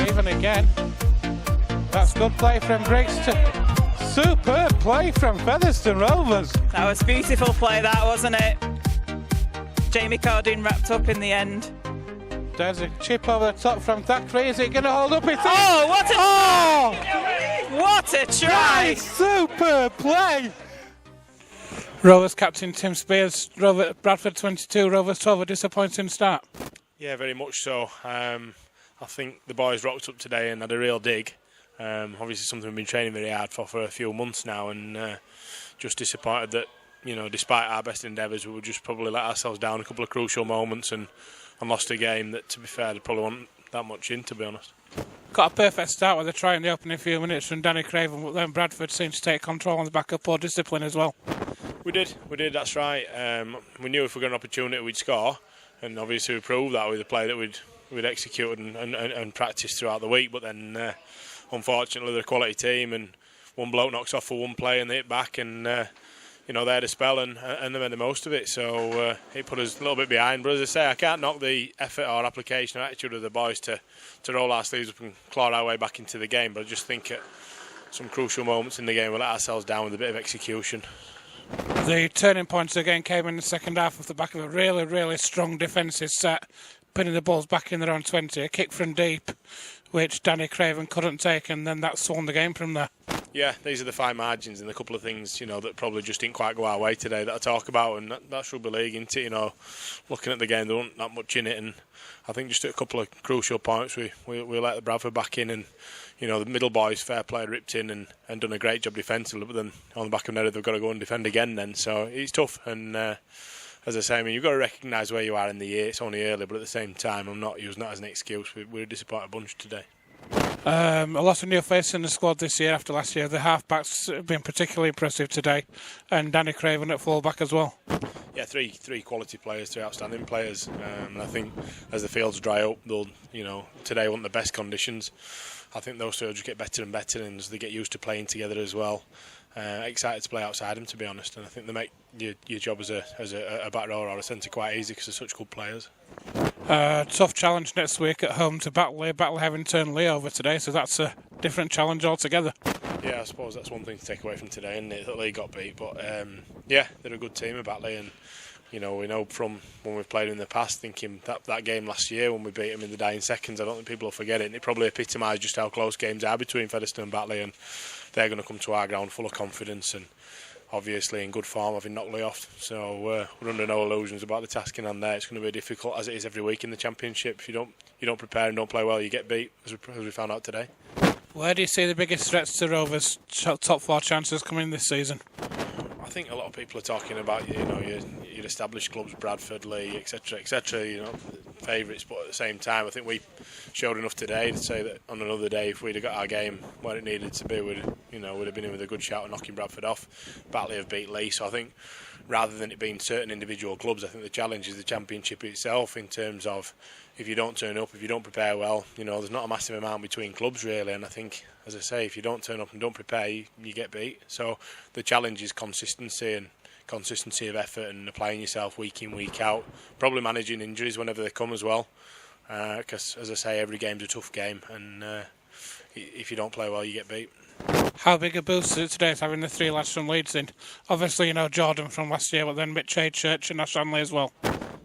Craven again. That's good play from Brixton. Superb play from Featherstone Rovers. That was beautiful play, that, wasn't it? Jamie Cardine wrapped up in the end. There's a chip over the top from Thackeray. Is it going to hold up? Oh, what a... Oh! What a try! Superb play! Rovers captain Tim Spears, Bradford 22, Rovers 12, a disappointing start. Yeah, very much so. I think the boys rocked up today and had a real dig. Obviously something we've been training very hard for a few months now, and just disappointed that, despite our best endeavours, we would just probably let ourselves down a couple of crucial moments and lost a game that, to be fair, they probably weren't that much in, to be honest. Got a perfect start with a try in the opening few minutes from Danny Craven, but then Bradford seemed to take control on the back of poor discipline as well. We did, that's right. We knew if we got an opportunity we'd score, and obviously we proved that with the play that we'd executed and practiced throughout the week, but then unfortunately they're a quality team and one bloke knocks off for one play and they hit back and they had a spell and they made the most of it, so it put us a little bit behind. But as I say, I can't knock the effort or application or attitude of the boys to roll our sleeves up and claw our way back into the game, but I just think at some crucial moments in the game we let ourselves down with a bit of execution. The turning points again came in the second half off the back of a really, really strong defensive set, pinning the balls back in their own 20, a kick from deep, which Danny Craven couldn't take, and then that swung the game from there. Yeah, these are the fine margins and a couple of things, that probably just didn't quite go our way today that I talk about, and that's rugby league, isn't it? Looking at the game, there wasn't that much in it, and I think just at a couple of crucial points we let the Bradford back in, and the middle boys, fair play, ripped in and done a great job defensively, but then on the back of the net they've got to go and defend again then, so it's tough, and as I say, you've got to recognise where you are in the year. It's only early, but at the same time, I'm not using that as an excuse. We're a disappointed bunch today. A lot of new faces in the squad this year after last year. The half-backs have been particularly impressive today, and Danny Craven at full-back as well. Yeah, three quality players, three outstanding players, and I think as the fields dry up, they'll, today weren't the best conditions. I think those two will just get better and better, and as they get used to playing together as well. Excited to play outside them, to be honest, and I think they make your job as a back rower or a centre quite easy because they're such good players. Tough challenge next week at home to Batley. Batley having turned Lee over today, so that's a different challenge altogether. Yeah, I suppose that's one thing to take away from today, isn't it, that Lee got beat, but they're a good team at Batley, and we know from when we've played in the past, thinking that game last year when we beat them in the dying seconds, I don't think people will forget it, and it probably epitomised just how close games are between Featherstone and Batley, and they're going to come to our ground full of confidence and obviously in good form, having knocked Lee off. So we're under no illusions about the task in hand there. It's going to be difficult as it is every week in the Championship. If you don't prepare and don't play well, you get beat, as we found out today. Where do you see the biggest threats to Rovers' top four chances coming this season? I think a lot of people are talking about your established clubs, Bradford, Lee, etc., favourites. But at the same time, I think we showed enough today to say that on another day, if we'd have got our game where it needed to be, we'd have been in with a good shout of knocking Bradford off. Batley have beat Lee, so I think rather than it being certain individual clubs, I think the challenge is the Championship itself in terms of if you don't turn up, if you don't prepare well, there's not a massive amount between clubs really, and I think, as I say, if you don't turn up and don't prepare, you get beat. So the challenge is consistency of effort and applying yourself week in, week out, probably managing injuries whenever they come as well, because as I say, every game's a tough game, and if you don't play well, you get beat. How big a boost is it today to having the three lads from Leeds in? Obviously, Jordan from last year, but then Mitch Church and Ash Hanley as well.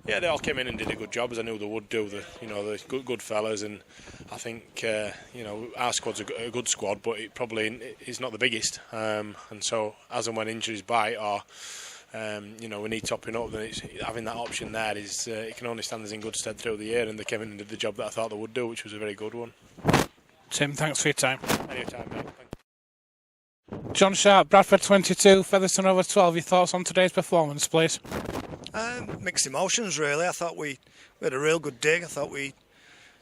Yeah, they all came in and did a good job, as I knew they would do. The good fellas, and I think our squad's a good squad, but it probably is not the biggest. And so, as and when injuries bite, or we need topping up, then having that option there is it can only stand us in good stead through the year. And they came in and did the job that I thought they would do, which was a very good one. Tim, thanks for your time. Anytime, mate. John Sharp, Bradford 22, Featherstone Rovers 12. Your thoughts on today's performance, please? Mixed emotions, really. I thought we had a real good dig. I thought we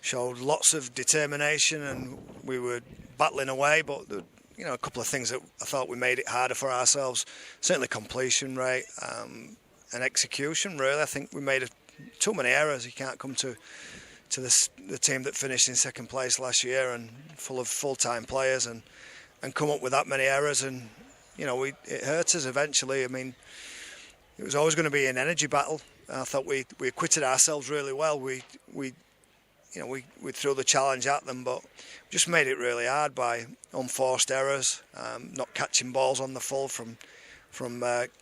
showed lots of determination and we were battling away, but a couple of things that I thought we made it harder for ourselves. Certainly completion rate and execution, really. I think we made too many errors. You can't come to the team that finished in second place last year and full of full-time players and come up with that many errors, and it hurt us eventually. I mean, it was always going to be an energy battle. I thought we acquitted ourselves really well. We we threw the challenge at them, but just made it really hard by unforced errors, not catching balls on the full from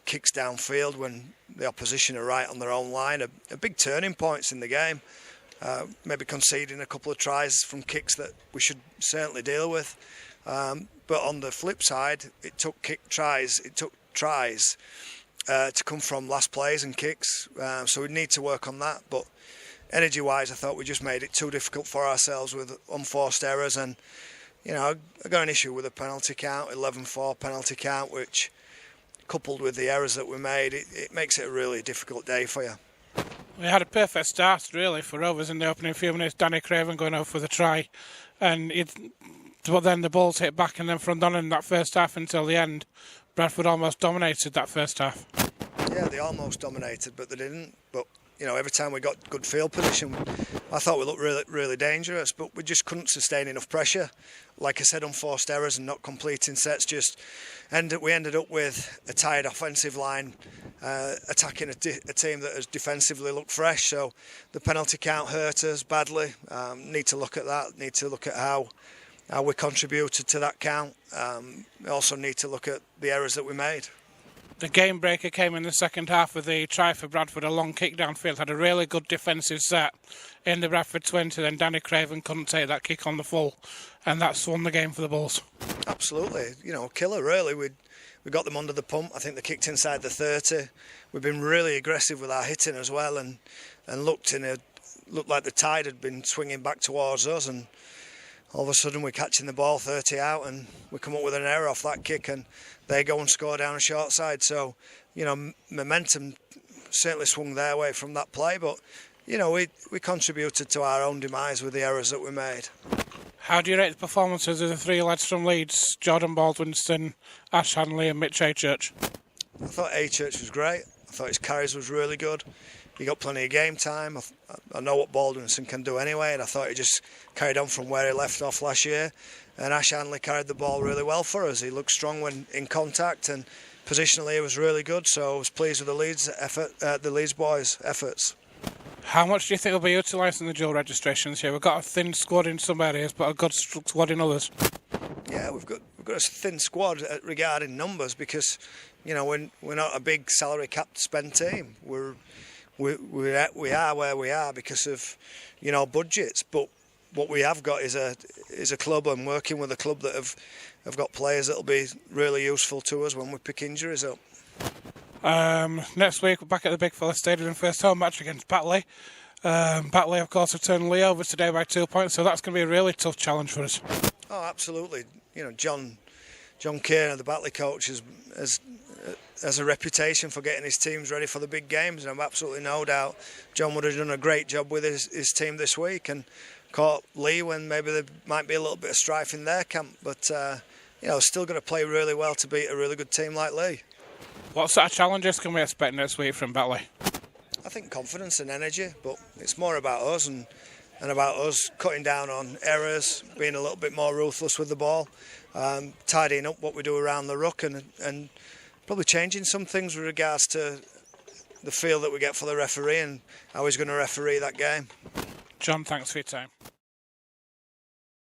kicks downfield when the opposition are right on their own line. A big turning points in the game. Maybe conceding a couple of tries from kicks that we should certainly deal with. But on the flip side, it took tries to come from last plays and kicks. So we need to work on that. But energy-wise, I thought we just made it too difficult for ourselves with unforced errors. And, I got an issue with the penalty count, 11-4 penalty count, which, coupled with the errors that we made, it makes it a really difficult day for you. We had a perfect start, really, for Rovers in the opening few minutes. Danny Craven going over for the try. But then the balls hit back, and then from on in that first half until the end, Bradford almost dominated that first half. Yeah, they almost dominated, but they didn't. But, every time we got good field position, I thought we looked really, really dangerous, but we just couldn't sustain enough pressure. Like I said, unforced errors and not completing sets we ended up with a tired offensive line attacking a team that has defensively looked fresh. So the penalty count hurt us badly. Need to look at that. Need to look at how we contributed to that count. We also need to look at the errors that we made. The game breaker came in the second half with the try for Bradford, a long kick downfield. Had a really good defensive set in the Bradford 20. Then Danny Craven couldn't take that kick on the full, and that's won the game for the Bulls. Absolutely, killer really. We got them under the pump. I think they kicked inside the 30. We've been really aggressive with our hitting as well, and looked like the tide had been swinging back towards us, and all of a sudden we're catching the ball 30 out, and we come up with an error off that kick, and they go and score down a short side. So, momentum certainly swung their way from that play, but we contributed to our own demise with the errors that we made. How do you rate the performances of the three lads from Leeds, Jordan Baldwinston, Ash Hanley and Mitch Achurch? I thought Achurch was great. I thought his carries was really good. He got plenty of game time. I know what Baldwinson can do anyway, and I thought he just carried on from where he left off last year. And Ash Hanley carried the ball really well for us. He looked strong when in contact, and positionally he was really good. So I was pleased with the Leeds boys' efforts. How much do you think will be utilised in the dual registrations here? We've got a thin squad in some areas, but a good squad in others. Yeah, we've got a thin squad regarding numbers because, we're not a big salary capped spend team. We are where we are because of, budgets. But what we have got is a club, and working with a club that have got players that'll be really useful to us when we pick injuries up. Next week we're back at the Big Fella Stadium in first home match against Batley. Batley, of course, have turned Lee over today by 2 points, so that's going to be a really tough challenge for us. Oh, absolutely. John Kearney, the Batley coach, has a reputation for getting his teams ready for the big games, and I've absolutely no doubt John would have done a great job with his team this week and caught Lee when maybe there might be a little bit of strife in their camp, but still going to play really well to beat a really good team like Lee. What sort of challenges can we expect next week from Batley? I think confidence and energy, but it's more about us and about us cutting down on errors, being a little bit more ruthless with the ball, tidying up what we do around the ruck, and probably changing some things with regards to the feel that we get for the referee and how he's going to referee that game. John, thanks for your time.